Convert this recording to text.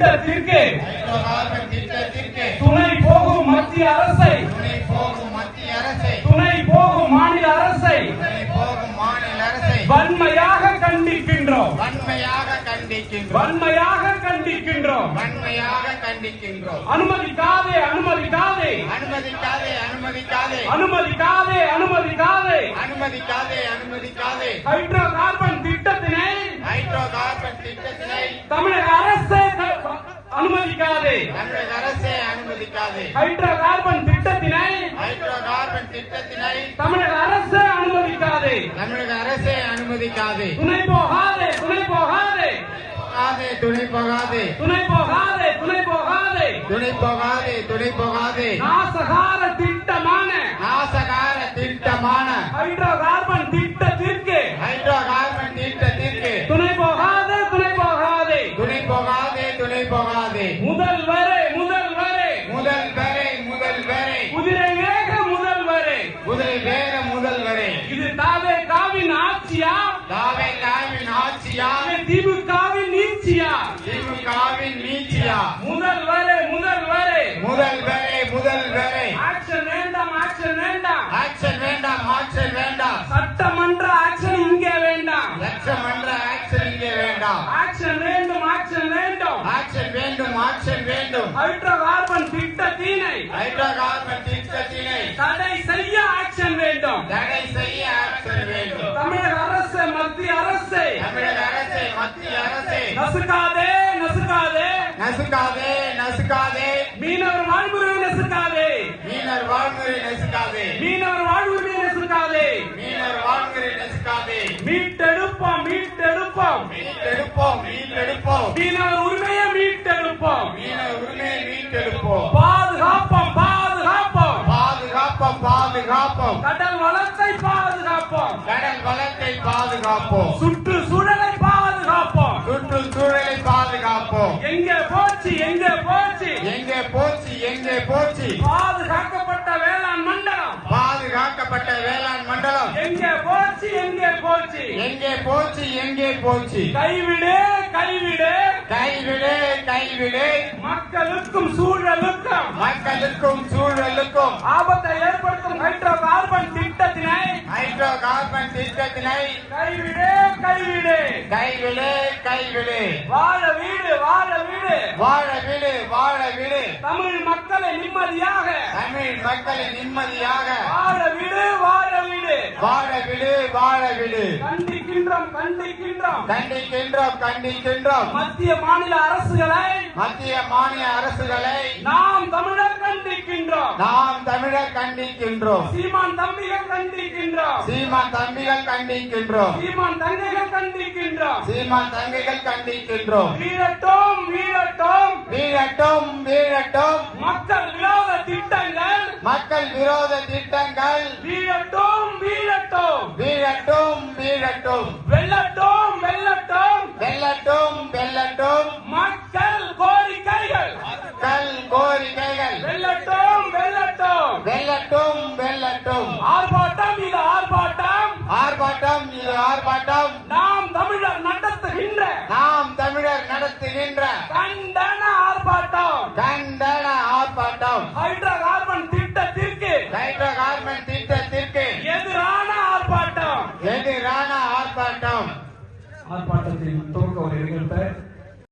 திட்டத்திற்கு துணை போகும் மத்திய அரசை துணை போகும் மாநில அரசை வன்மையாக கண்டிக்கின்றோம். அனுமதிக்காதே அனுமதிக்காதே அனுமதிக்காதே அனுமதிக்காதே ஹைட்ரோ கார்பன் திட்டத்தினை தமிழக அரசே அனுமதிக்காதே. ஹைட்ரோ கார்பன் திட்டத்தினை தமிழக அரசே அனுமதிக்காதே. துணை போகாதே துணை போகாதே துணை போகாதே துணை போகாதே துணை போகாதே துணை போகாதே துணை போகாதே நாசகார திட்டமான ஹைட்ரோ கார்பன் திட்டத்திற்கு துணை போகாதே துணை போகாதே துணை போகாதே துணை போகாதே முதல்வரே குதிரை வேக முதல்வரே இது தாவே காவின் ஆட்சியா திமுகவின் நீட்சியா முதல்வரே ஆக்ஷன் வேண்டாம் சட்டமன்ற ஆக்ஷன் இங்கே வேண்டாம் ஆக்ஷன் வேண்டும் ஹைட்ரோ கார்பன் திட்டத்தினை தடை செய்ய ஆக்ஷன் வேண்டும் தமிழக அரசு மத்திய அரசை நசுக்காதே மீனவர் வாழ்வுரிமை நசுக்காதே மீட்டெடுப்போம் மீனவர் உரிமையை மீட்டெடுப்போம் பாதுகாப்போம் கடல் வளத்தை பாதுகாப்போம் சுற்றுச்சூழலை பாதுகாப்போம் எங்கே போச்சு பாதுகாக்கப்பட்ட வேளாண் மண்டலம் எங்கே போச்சு கைவிடு மக்களுக்கும் சூழலுக்கும் ஆபத்தை ஏற்படுத்தும் ஹைட்ரோ கார்பன் திட்டத்தினை கைவிடு வாழ வீடு தமிழ் மக்களை நிம்மதியாக வாழ வீடு கண்டிக்கின்றோம் மத்திய மாநில அரசுகளை நாம் தமிழர் கண்டிக்கின்றோம் சீமான் தம்பிகள் கண்டிக்கின்றோம் வீழட்டும் மக்கள் விரோத திட்டங்கள் வீழட்டும் வெல்லட்டும் மக்கள் கோரிக்கைகள் வெல்லட்டும் ஆர்ப்பாட்டம் நாம் தமிழர் நடத்துகின்ற கண்டன ஆர்ப்பாட்டம் ஹைட்ரோ கார்பன் திட்டத்திற்கு எதிரான ஆர்ப்பாட்டத்தில் துவக்க ஒரு நிகழ்த்த